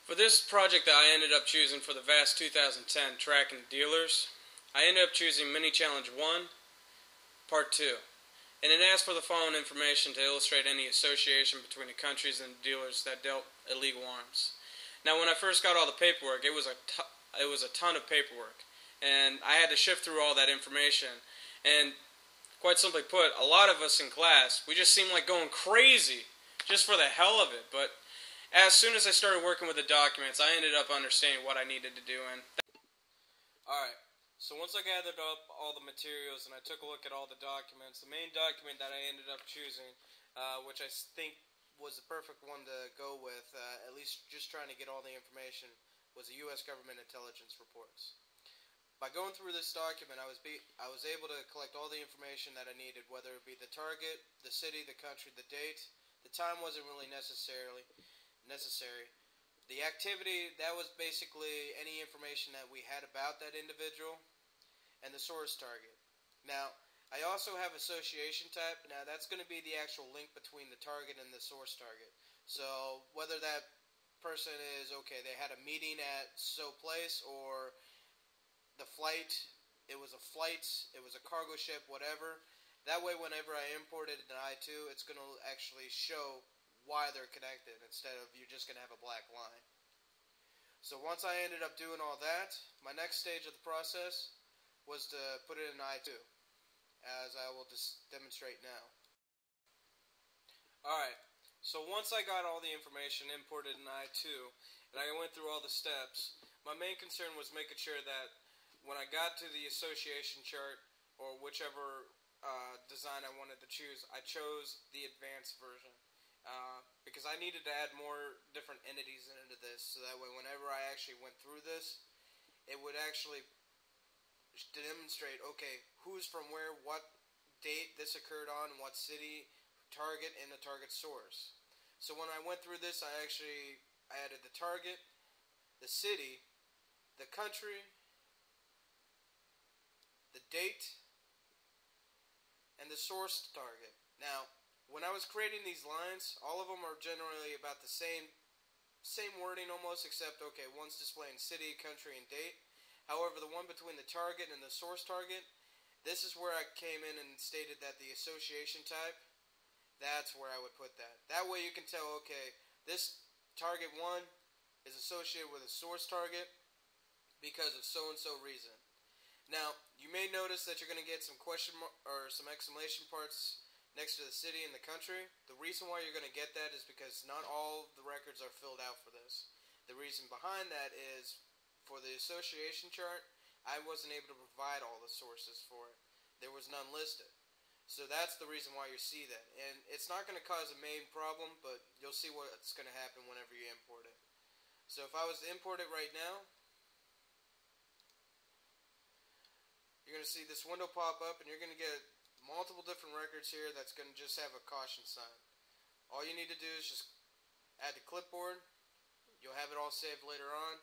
For this project that I ended up choosing for the VAST 2010 Track and Dealers, I ended up choosing Mini Challenge 1, Part 2. And it asked for the following information to illustrate any association between the countries and the dealers that dealt illegal arms. Now, when I first got all the paperwork, it was a ton of paperwork, and I had to shift through all that information. And quite simply put, a lot of us in class, we just seemed like going crazy just for the hell of it. But as soon as I started working with the documents, I ended up understanding what I needed to do. And alright, so once I gathered up all the materials and I took a look at all the documents, the main document that I ended up choosing, which I think was the perfect one to go with, at least just trying to get all the information, was the U.S. government intelligence reports. By going through this document, I was able to collect all the information that I needed, whether it be the target, the city, the country, the date. The time wasn't really necessary. The activity, that was basically any information that we had about that individual, and the source target. Now, I also have association type. Now, that's going to be the actual link between the target and the source target. So, whether that person is, okay, they had a meeting at so place, or the flight, it was a cargo ship, whatever. That way, whenever I import it in I2, it's going to actually show why they're connected, instead of you're just going to have a black line. So once I ended up doing all that, my next stage of the process was to put it in I2, as I will just demonstrate now. Alright, so once I got all the information imported in I2, and I went through all the steps, my main concern was making sure that when I got to the association chart, or whichever design I wanted to choose, I chose the advanced version. Because I needed to add more different entities into this, so that way whenever I actually went through this, it would actually demonstrate, okay, who's from where, what date this occurred on, what city, target, and the target source. So when I went through this, I added the target, the city, the country, the date, and the source target. Now, when I was creating these lines, all of them are generally about the same wording almost, except, okay, one's displaying city, country, and date. However, the one between the target and the source target, this is where I came in and stated that the association type, that's where I would put that. That way you can tell, okay, this target 1 is associated with a source target because of so-and-so reason. Now, you may notice that you're going to get some question mark or some exclamation parts next to the city and the country. The reason why you're going to get that is because not all the records are filled out for this. The reason behind that is, for the association chart, I wasn't able to provide all the sources for it. There was none listed. So that's the reason why you see that. And it's not going to cause a main problem, but you'll see what's going to happen whenever you import it. So if I was to import it right now, you're going to see this window pop up, and you're going to get multiple different records here that's going to just have a caution sign. All you need to do is just add the clipboard. You'll have it all saved later on.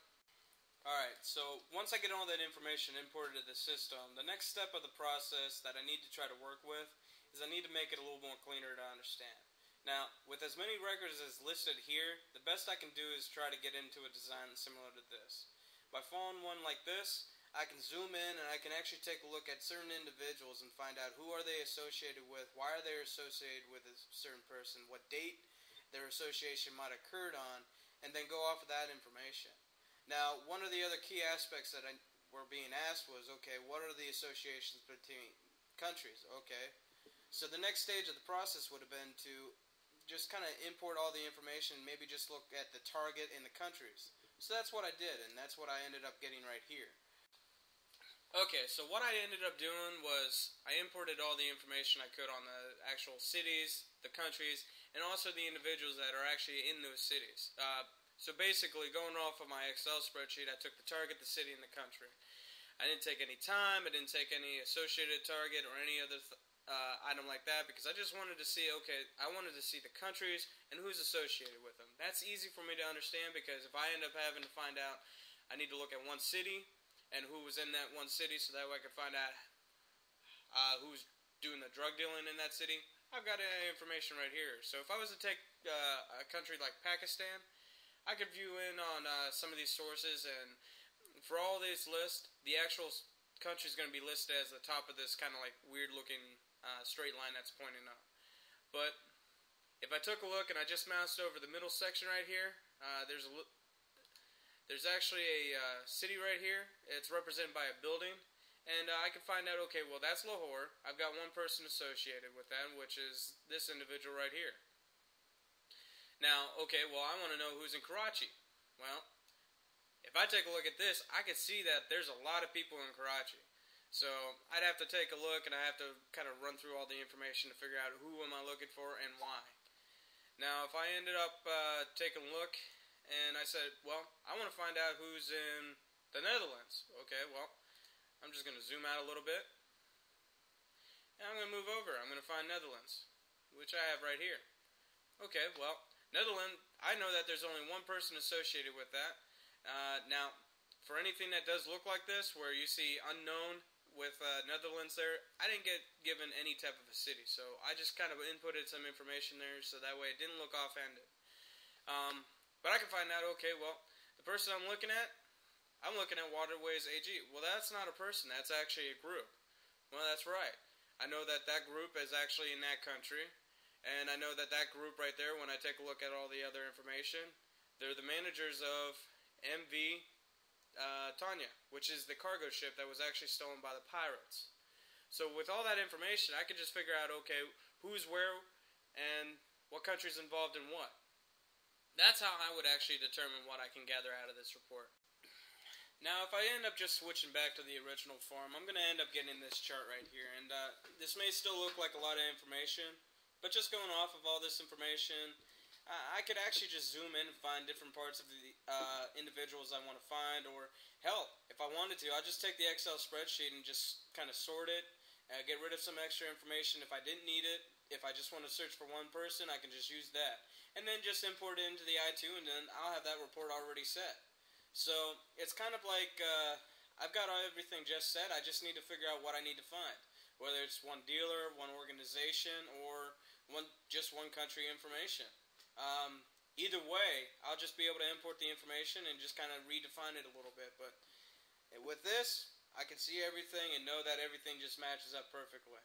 Alright, so once I get all that information imported to the system, the next step of the process that I need to try to work with is I need to make it a little more cleaner to understand. Now, with as many records as listed here, the best I can do is try to get into a design similar to this. By following one like this, I can zoom in and I can actually take a look at certain individuals and find out who are they associated with, why are they associated with a certain person, what date their association might have occurred on, and then go off of that information. Now, one of the other key aspects that were being asked was, okay, what are the associations between countries? Okay, so the next stage of the process would have been to just kind of import all the information and maybe just look at the target and the countries. So that's what I did, and that's what I ended up getting right here. Okay, so what I ended up doing was I imported all the information I could on the actual cities, the countries, and also the individuals that are actually in those cities. So basically, going off of my Excel spreadsheet, I took the target, the city, and the country. I didn't take any time, I didn't take any associated target or any other item like that, because I just wanted to see, okay, I wanted to see the countries and who's associated with them. That's easy for me to understand, because if I end up having to find out, I need to look at one city and who was in that one city, so that way I could find out who's doing the drug dealing in that city. I've got information right here. So if I was to take a country like Pakistan, I could view in on some of these sources, and for all these lists, the actual country is going to be listed as the top of this kind of like weird looking straight line that's pointing up. But if I took a look and I just moused over the middle section right here, there's actually a city right here. It's represented by a building. And I can find out, okay, well, that's Lahore. I've got one person associated with that, which is this individual right here. Now, okay, well, I want to know who's in Karachi. Well, if I take a look at this, I can see that there's a lot of people in Karachi. So I'd have to take a look, and I have to kind of run through all the information to figure out who am I looking for and why. Now, if I ended up taking a look, and I said, well, I want to find out who's in the Netherlands. Okay, well, I'm just going to zoom out a little bit. And I'm going to move over. I'm going to find Netherlands, which I have right here. Okay, well, Netherlands, I know that there's only one person associated with that. Now, for anything that does look like this, where you see unknown with Netherlands there, I didn't get given any type of a city. So I just kind of inputted some information there so that way it didn't look offhanded. But I can find out, okay, well, the person I'm looking at Waterways AG. Well, that's not a person. That's actually a group. Well, that's right. I know that that group is actually in that country. And I know that that group right there, when I take a look at all the other information, they're the managers of MV Tanya, which is the cargo ship that was actually stolen by the pirates. So with all that information, I can just figure out, okay, who's where and what country's involved in what. That's how I would actually determine what I can gather out of this report. Now, if I end up just switching back to the original form, I'm going to end up getting this chart right here. And this may still look like a lot of information, but just going off of all this information, I could actually just zoom in and find different parts of the individuals I want to find. Or, hell, if I wanted to, I'll just take the Excel spreadsheet and just kind of sort it, get rid of some extra information if I didn't need it. If I just want to search for one person, I can just use that. And then just import it into the I2, and then I'll have that report already set. So it's kind of like I've got everything just set. I just need to figure out what I need to find, whether it's one dealer, one organization, or just one country information. Either way, I'll just be able to import the information and just kind of redefine it a little bit. But with this, I can see everything and know that everything just matches up perfectly.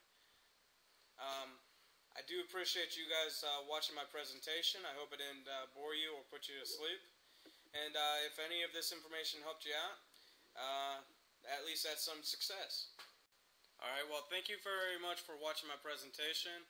I do appreciate you guys watching my presentation. I hope it didn't bore you or put you to sleep. And if any of this information helped you out, at least that's some success. Alright, well, thank you very much for watching my presentation.